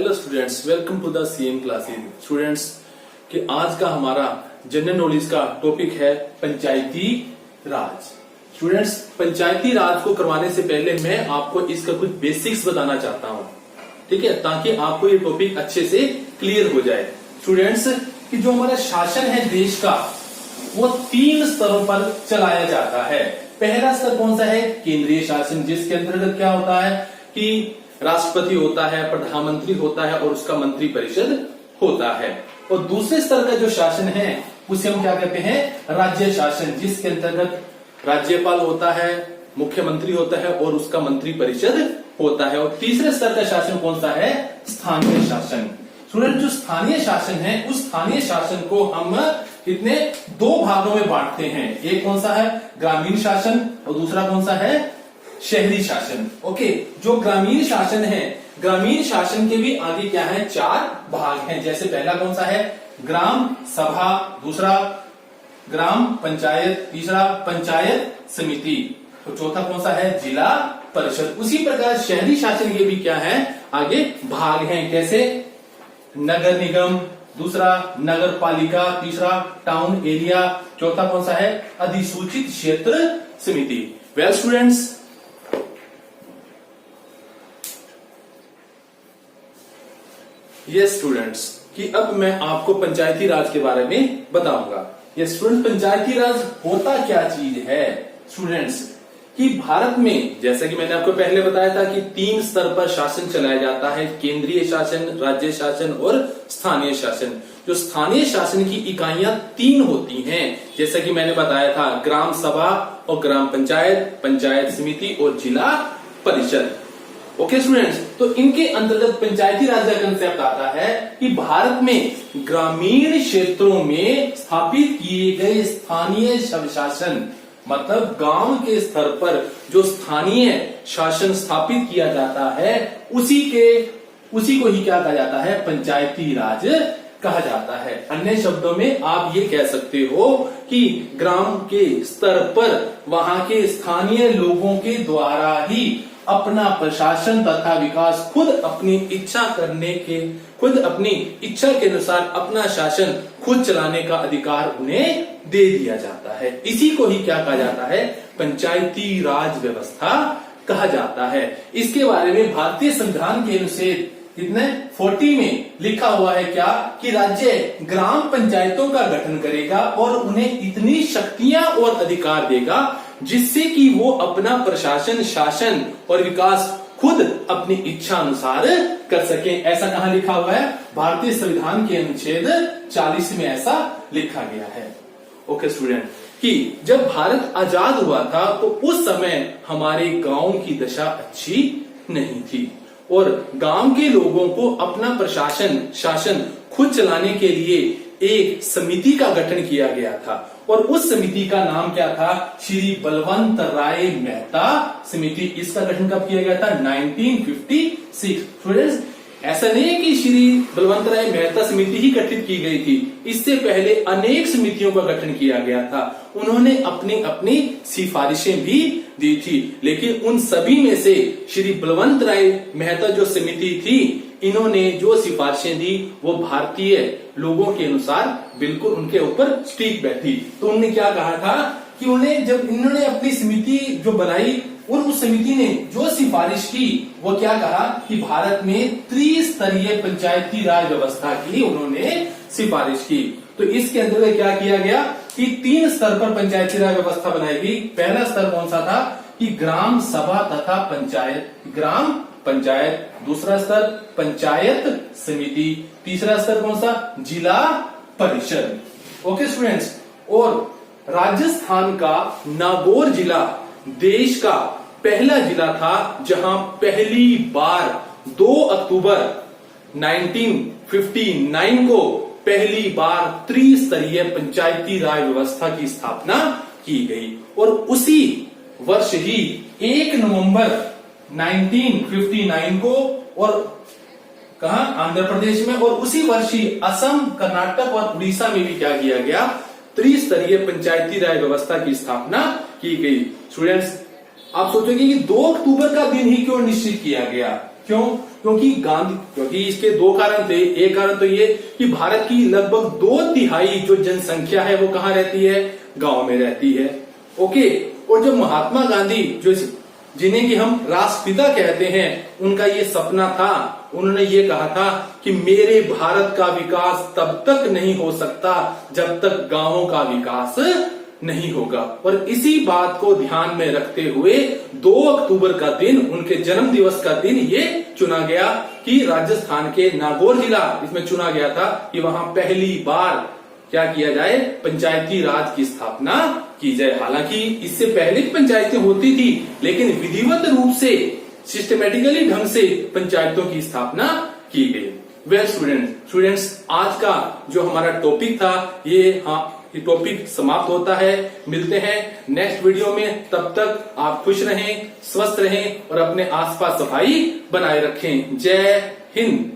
Hello students, welcome to the CM classes. Students कि आज का हमारा जनरल नॉलेज का टॉपिक है पंचायती राज। स्टूडेंट्स, पंचायती राज को करवाने से पहले मैं आपको इसका कुछ बेसिक्स बताना चाहता हूं, ठीक है, ताकि आपको ये टॉपिक अच्छे से क्लियर हो जाए। स्टूडेंट्स कि जो हमारा शासन है देश का, वो 3 स्तरों पर चलाया जाता है। पहला स्तर कौन सा है? केंद्रीय शासन, जिसके अंतर्गत क्या होता है कि राष्ट्रपति होता है, प्रधानमंत्री होता है और उसका मंत्री परिषद होता है। और दूसरे स्तर का जो शासन है उसे हम क्या कहते हैं? राज्य शासन, जिसके अंतर्गत राज्यपाल होता है, मुख्यमंत्री होता है और उसका मंत्री परिषद होता है। और तीसरे स्तर का शासन कौन सा है? स्थानीय शासन। स्टूडेंट, जो स्थानीय शासन है उस स्थानीय शासन को हम कितने 2 भागों में बांटते हैं। एक कौन सा है? ग्रामीण शासन, और दूसरा कौन सा है? शहरी शासन। ओके, जो ग्रामीण शासन है, ग्रामीण शासन के भी आगे क्या है? 4 भाग हैं। जैसे पहला कौन सा है? ग्राम सभा, दूसरा ग्राम पंचायत, तीसरा पंचायत समिति, और चौथा कौन सा है? जिला परिषद। उसी प्रकार शहरी शासन के भी क्या है? आगे भाग हैं। कैसे? नगर निगम, दूसरा नगर पालिका, तीसरा टाउन एरिया, चौथा कौन सा है? अधिसूचित क्षेत्र समिति। वेल स्टूडेंट्स, यस स्टूडेंट्स कि अब मैं आपको पंचायती राज के बारे में बताऊंगा। ये स्टूडेंट, पंचायती राज होता क्या चीज है? स्टूडेंट्स कि भारत में, जैसा कि मैंने आपको पहले बताया था कि 3 स्तर पर शासन चलाया जाता है, केंद्रीय शासन, राज्य शासन और स्थानीय शासन। जो स्थानीय शासन की इकाइयां 3 होती हैं, जैसा कि मैंने बताया था, ग्राम सभा और ग्राम पंचायत, पंचायत समिति और जिला परिषद। ओके स्टूडेंट्स, तो इनके अंतर्गत पंचायती राज का कंसेप्ट आता है कि भारत में ग्रामीण क्षेत्रों में स्थापित किए गए स्थानीय शासन, मतलब गांव के स्तर पर जो स्थानीय शासन स्थापित किया जाता है, उसी को ही क्या कहा जाता है? पंचायती राज कहा जाता है। अन्य शब्दों में आप ये कह सकते हो कि ग्राम के स्तर पर वहां के स्थानीय लोगों के द्वारा ही अपना प्रशासन तथा विकास खुद अपनी इच्छा के अनुसार अपना शासन खुद चलाने का अधिकार उन्हें दे दिया जाता है। इसी को ही क्या कहा जाता है? पंचायती राज व्यवस्था कहा जाता है। इसके बारे में भारतीय संविधान के अनुच्छेद कितने 40 में लिखा हुआ है क्या कि राज्य ग्राम पंचायतों का गठन करेगा और उन्हें इतनी शक्तियां और अधिकार देगा जिससे कि वो अपना प्रशासन, शासन और विकास खुद अपनी इच्छा अनुसार कर सके। ऐसा कहां लिखा हुआ है? भारतीय संविधान के अनुच्छेद 40 में ऐसा लिखा गया है। ओके स्टूडेंट, कि जब भारत आजाद हुआ था तो उस समय हमारे गांव की दशा अच्छी नहीं थी और गांव के लोगों को अपना प्रशासन, शासन खुद चलाने के लिए एक समिति का गठन किया गया था और उस समिति का नाम क्या था? श्री बलवंत राय मेहता समिति। इसका गठन कब किया गया था? 1956। स्टूडेंट्स, ऐसा नहीं है कि श्री बलवंत राय मेहता समिति ही गठित की गई थी, इससे पहले अनेक समितियों का गठन किया गया था। उन्होंने अपनी अपनी सिफारिशें भी दी थी, लेकिन उन सभी में से श्री बलवंत राय मेहता जो समिति थी, इन्होंने जो सिफारिशें दी वो भारतीय लोगों के अनुसार बिल्कुल उनके ऊपर स्ट्रिक्ट बैठी। तो उन्होंने क्या कहा था कि उन्हें, जब इन्होंने अपनी समिति जो बनाई और उस समिति ने जो सिफारिश की, वो क्या कहा कि भारत में त्रिस्तरीय पंचायती राज व्यवस्था की उन्होंने सिफारिश की। तो इसके अंतर्गत क्या किया गया कि 3 स्तर पर पंचायती राज व्यवस्था बनाई गई। पहला स्तर कौन सा था? कि ग्राम सभा तथा पंचायत, ग्राम पंचायत, दूसरा स्तर पंचायत समिति, तीसरा स्तर कौन सा? जिला परिषद। ओके स्टूडेंट्स, और राजस्थान का नागौर जिला देश का पहला जिला था जहां पहली बार 2 अक्टूबर 1959 को पहली बार त्रिस्तरीय पंचायती राज व्यवस्था की स्थापना की गई और उसी वर्ष ही 1 नवंबर 1959 को, और कहा? आंध्र प्रदेश में, और उसी वर्ष ही असम, कर्नाटक और उड़ीसा में भी क्या किया गया? त्रिस्तरीय पंचायती राज व्यवस्था की स्थापना की गई। स्टूडेंट्स, आप सोचोगे कि 2 अक्टूबर का दिन ही क्यों निश्चित किया गया? क्योंकि इसके दो कारण थे। एक कारण तो ये कि भारत की लगभग 2/3 जो जनसंख्या है वो कहाँ रहती है, गांव में रहती है। ओके, और जो महात्मा गांधी जिन्हें कि हम राष्ट्रपिता कहते हैं, उनका ये सपना था, उन्होंने ये कहा था कि मेरे भारत का विकास तब तक नहीं हो सकता जब तक गांवों का विकास नहीं होगा। और इसी बात को ध्यान में रखते हुए 2 अक्टूबर का दिन, उनके जन्म दिवस का दिन ये चुना गया कि राजस्थान के नागौर जिला इसमें चुना गया था कि वहां पहली बार क्या किया जाए, पंचायती राज की स्थापना की जाए। हालांकि इससे पहले भी पंचायतें होती थी, लेकिन विधिवत रूप से सिस्टमेटिकली ढंग से पंचायतों की स्थापना की गई। वेल स्टूडेंट्स, आज का जो हमारा टॉपिक था ये टॉपिक समाप्त होता है। मिलते हैं नेक्स्ट वीडियो में, तब तक आप खुश रहें, स्वस्थ रहें और अपने आसपास सफाई बनाए रखें। जय हिंद।